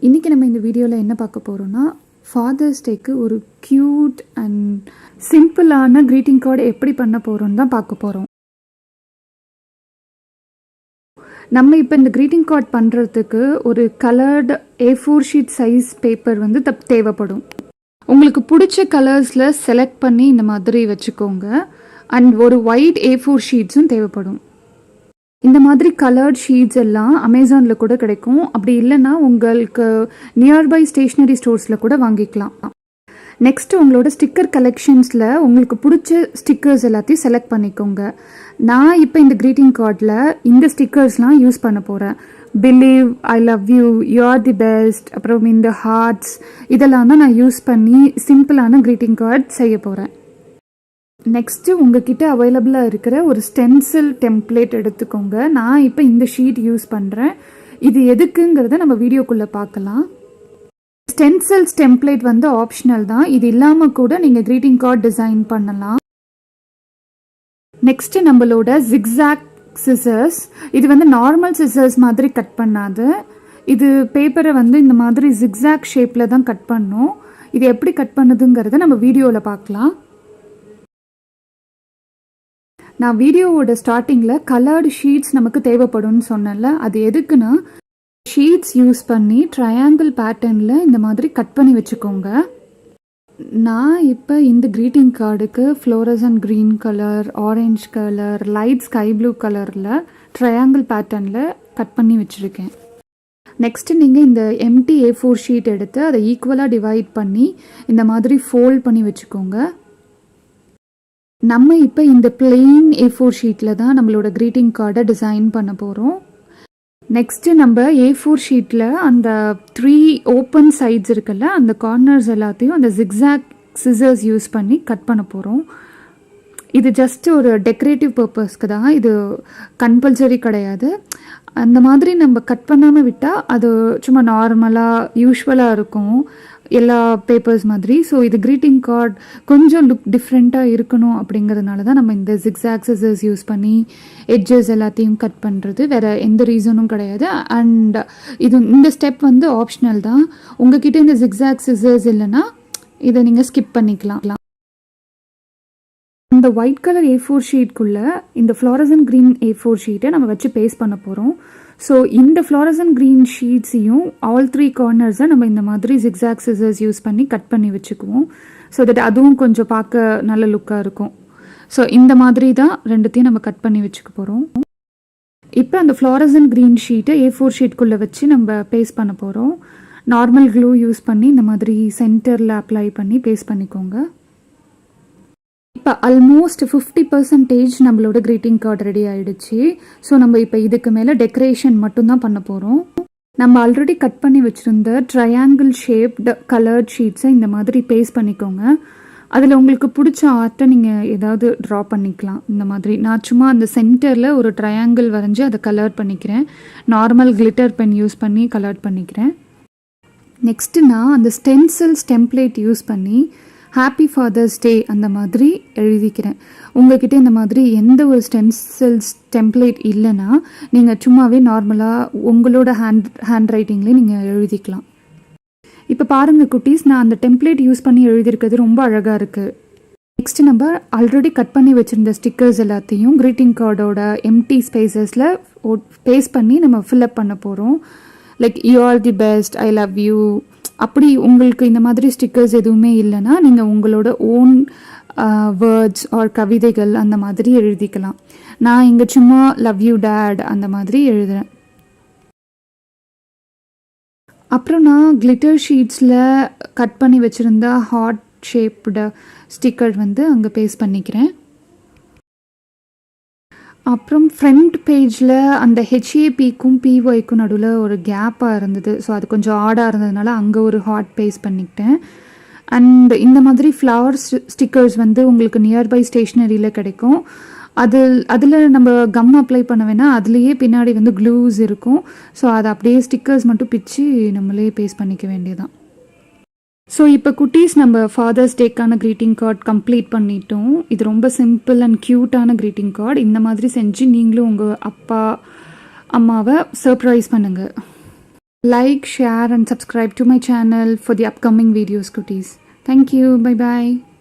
இன்றைக்கி நம்ம இந்த வீடியோவில் என்ன பார்க்க போகிறோன்னா, ஃபாதர்ஸ் டேக்கு ஒரு க்யூட் அண்ட் சிம்பிளான க்ரீட்டிங் கார்டு எப்படி பண்ண போகிறோன்னு தான் பார்க்க போகிறோம். நம்ம இப்போ இந்த க்ரீட்டிங் கார்டு பண்ணுறதுக்கு ஒரு coloured A4 sheet size paper வந்து தேவைப்படும். உங்களுக்கு பிடிச்ச கலர்ஸில் செலக்ட் பண்ணி இந்த மாதிரி வச்சுக்கோங்க. அண்ட் ஒரு ஒயிட் A4 ஷீட்ஸும் தேவைப்படும். இந்த மாதிரி கலர்ட் ஷீட்ஸ் எல்லாம் அமேசானில் கூட கிடைக்கும். அப்படி இல்லைன்னா உங்களுக்கு நியர்பை ஸ்டேஷ்னரி ஸ்டோர்ஸில் கூட வாங்கிக்கலாம். நெக்ஸ்ட்டு உங்களோட ஸ்டிக்கர் கலெக்ஷன்ஸில் உங்களுக்கு பிடிச்ச ஸ்டிக்கர்ஸ் எல்லாத்தையும் செலக்ட் பண்ணிக்கோங்க. நான் இப்போ இந்த க்ரீட்டிங் கார்டில் இந்த ஸ்டிக்கர்ஸ்லாம் யூஸ் பண்ண போகிறேன். Believe, I love you, you are the best, அப்புறம் இந்த ஹார்ட்ஸ், இதெல்லாம் தான் நான் யூஸ் பண்ணி சிம்பிளான க்ரீட்டிங் கார்டு செய்ய போகிறேன். நெக்ஸ்ட்டு உங்ககிட்ட அவைலபிளாக இருக்கிற ஒரு ஸ்டென்சில் டெம்ப்ளேட் எடுத்துக்கோங்க. நான் இப்போ இந்த ஷீட் யூஸ் பண்ணுறேன். இது எதுக்குங்கிறத நம்ம வீடியோக்குள்ளே பார்க்கலாம். ஸ்டென்சில்ஸ் டெம்ப்ளேட் வந்து ஆப்ஷனல் தான். இது இல்லாமல் கூட நீங்கள் க்ரீட்டிங் கார்டு டிசைன் பண்ணலாம். நெக்ஸ்ட்டு நம்மளோட ஜிக்ஸாக் சிசர்ஸ். இது வந்து நார்மல் சிசர்ஸ் மாதிரி கட் பண்ணாது. இது பேப்பரை வந்து இந்த மாதிரி ஜிக்ஸாக் ஷேப்பில் தான் கட் பண்ணும். இது எப்படி கட் பண்ணுதுங்கிறத நம்ம வீடியோவில் பார்க்கலாம். நான் வீடியோவோட ஸ்டார்டிங்கில் கலர்டு ஷீட்ஸ் நமக்கு தேவைப்படும்னு சொன்னேன்ல, அது எதுக்குன்னா ஷீட்ஸ் யூஸ் பண்ணி ட்ரையாங்கிள் பேட்டர்னில் இந்த மாதிரி கட் பண்ணி வச்சுக்கோங்க. நான் இப்போ இந்த க்ரீட்டிங் கார்டுக்கு fluorescent green colour, orange colour, light sky blue கலரில் ட்ரையாங்கிள் பேட்டர்னில் கட் பண்ணி வச்சுருக்கேன். நெக்ஸ்ட்டு நீங்கள் இந்த எம்டி A4 ஷீட் எடுத்து அதை ஈக்குவலாக டிவைட் பண்ணி இந்த மாதிரி ஃபோல்ட் பண்ணி வச்சுக்கோங்க. நம்ம இப்போ இந்த பிளெயின் A4 ஷீட்டில் தான் நம்மளோட க்ரீட்டிங் கார்டை டிசைன் பண்ண போகிறோம். நெக்ஸ்ட்டு நம்ம A4 ஷீட்டில் அந்த 3 ஓப்பன் சைட்ஸ் இருக்குல்ல, அந்த கார்னர்ஸ் எல்லாத்தையும் அந்த ஜிக்ஸாக் சிசர்ஸ் யூஸ் பண்ணி கட் பண்ண போகிறோம். இது ஜஸ்ட் ஒரு டெக்கரேட்டிவ் பர்பஸ்க்கு தான், இது கம்பல்சரி கிடையாது. அந்த மாதிரி நம்ம கட் பண்ணாமல் விட்டால் அது சும்மா நார்மலாக யூஸ்வலாக இருக்கும் எல்லா பேப்பர்ஸ் மாதிரி. ஸோ இது க்ரீட்டிங் கார்டு கொஞ்சம் லுக் டிஃப்ரெண்ட்டாக இருக்கணும் அப்படிங்கிறதுனால தான் நம்ம இந்த ஜிக்ஸாக் சிசர்ஸ் யூஸ் பண்ணி எட்ஜஸ் எல்லாத்தையும் கட் பண்ணுறது. வேறு எந்த ரீசனும் கிடையாது. அண்ட் இந்த ஸ்டெப் வந்து ஆப்ஷனல் தான். உங்ககிட்ட இந்த ஜிக்ஸாக் சிசர்ஸ் இல்லைன்னா இதை நீங்கள் ஸ்கிப் பண்ணிக்கலாம். இந்த ஒயிட் கலர் A4 ஷீட்குள்ளே இந்த ஃப்ளோரசன்ட் க்ரீன் A4 ஷீட்டை நம்ம வச்சு பேஸ்ட் பண்ண போகிறோம். ஸோ இந்த ஃப்ளோரசன்ட் க்ரீன் ஷீட்ஸையும் ஆல் 3 கார்னர்ஸை நம்ம இந்த மாதிரி ஜிக்ஸாக் சிசர்ஸ் யூஸ் பண்ணி கட் பண்ணி வச்சுக்குவோம். ஸோ தட் அதுவும் கொஞ்சம் பார்க்க நல்ல லுக்காக இருக்கும். ஸோ இந்த மாதிரி தான் ரெண்டுத்தையும் நம்ம கட் பண்ணி வச்சுக்க போகிறோம். இப்போ அந்த ஃப்ளோரசன்ட் க்ரீன் ஷீட்டை A4 ஷீட்குள்ளே வச்சு நம்ம பேஸ்ட் பண்ண போகிறோம். நார்மல் க்ளூ யூஸ் பண்ணி இந்த மாதிரி சென்டரில் அப்ளை பண்ணி பேஸ்ட் பண்ணிக்கோங்க. இப்போ ஆல்மோஸ்ட் 50% நம்மளோட க்ரீட்டிங் கார்டு ரெடி ஆகிடுச்சு. ஸோ நம்ம இப்போ இதுக்கு மேலே டெக்கரேஷன் மட்டும்தான் பண்ண போகிறோம். நம்ம ஆல்ரெடி கட் பண்ணி வச்சுருந்த ட்ரையாங்கிள் ஷேப்டு கலர்ட் ஷீட்ஸை இந்த மாதிரி பேஸ்ட் பண்ணிக்கோங்க. அதில் உங்களுக்கு பிடிச்ச ஆர்ட்டை நீங்கள் ஏதாவது ட்ரா பண்ணிக்கலாம். இந்த மாதிரி நான் சும்மா அந்த சென்டரில் ஒரு ட்ரையாங்கிள் வரைஞ்சி அதை கலர் பண்ணிக்கிறேன். நார்மல் கிளிட்டர் பென் யூஸ் பண்ணி கலர் பண்ணிக்கிறேன். நெக்ஸ்ட்டு நான் அந்த ஸ்டென்சில்ஸ் டெம்ப்ளேட் யூஸ் பண்ணி ஹாப்பி ஃபாதர்ஸ் டே அந்த மாதிரி எழுதிக்கிறேன். உங்கள்கிட்ட இந்த மாதிரி எந்த ஒரு ஸ்டென்சில்ஸ் டெம்ப்ளேட் இல்லைன்னா நீங்கள் சும்மாவே நார்மலாக உங்களோட ஹேண்ட் ரைட்டிங்லேயே நீங்கள் எழுதிக்கலாம். இப்போ பாருங்கள் குட்டீஸ், நான் அந்த டெம்ப்ளேட் யூஸ் பண்ணி எழுதியிருக்கிறது ரொம்ப அழகாக இருக்குது. நெக்ஸ்ட்டு நம்ம ஆல்ரெடி கட் பண்ணி வச்சுருந்த ஸ்டிக்கர்ஸ் எல்லாத்தையும் க்ரீட்டிங் கார்டோட எம்டி ஸ்பேசஸில் பேஸ்ட் பண்ணி நம்ம ஃபில்அப் பண்ண போகிறோம். Like you are the best, I love you. அப்படி உங்களுக்கு இந்த மாதிரி ஸ்டிக்கர்ஸ் எதுவுமே இல்லைன்னா நீங்கள் உங்களோட ஓன் வேர்ட்ஸ் ஆர் கவிதைகள் அந்த மாதிரி எழுதிக்கலாம். நான் இங்கே சும்மா லவ் யூ டேட் அந்த மாதிரி எழுதுறேன். அப்புறம் நான் கிளிட்டர் ஷீட்ஸில் கட் பண்ணி வச்சுருந்த ஹார்ட் ஷேப்டு ஸ்டிக்கர் வந்து அங்கே பேஸ்ட் பண்ணிக்கிறேன். அப்புறம் ஃப்ரண்ட் பேஜில் அந்த HAPக்கும் PYக்கும் நடுவில் ஒரு கேப்பாக இருந்தது. ஸோ அது கொஞ்சம் ஆடாக இருந்ததுனால அங்கே ஒரு ஹார்ட் பேஸ்ட் பண்ணிக்கிட்டேன். அண்ட் இந்த மாதிரி ஃப்ளவர் ஸ்டிக்கர்ஸ் வந்து உங்களுக்கு நியர்பை ஸ்டேஷ்னரியில் கிடைக்கும். அதில் நம்ம கம் அப்ளை பண்ண வேணால் அதுலேயே பின்னாடி வந்து க்ளூஸ் இருக்கும். ஸோ அதை அப்படியே ஸ்டிக்கர்ஸ் மட்டும் பிச்சு நம்மளே பேஸ்ட் பண்ணிக்க வேண்டியதான். ஸோ இப்போ குட்டீஸ், நம்ம ஃபாதர்ஸ் டேக்கான க்ரீட்டிங் கார்டு கம்ப்ளீட் பண்ணிட்டோம். இது ரொம்ப சிம்பிள் அண்ட் க்யூட்டான க்ரீட்டிங் கார்டு. இந்த மாதிரி செஞ்சு நீங்களும் உங்கள் அப்பா அம்மாவை சர்ப்ரைஸ் பண்ணுங்கள். Like, share and subscribe to my channel for the upcoming videos, cuties. Thank you. Bye bye.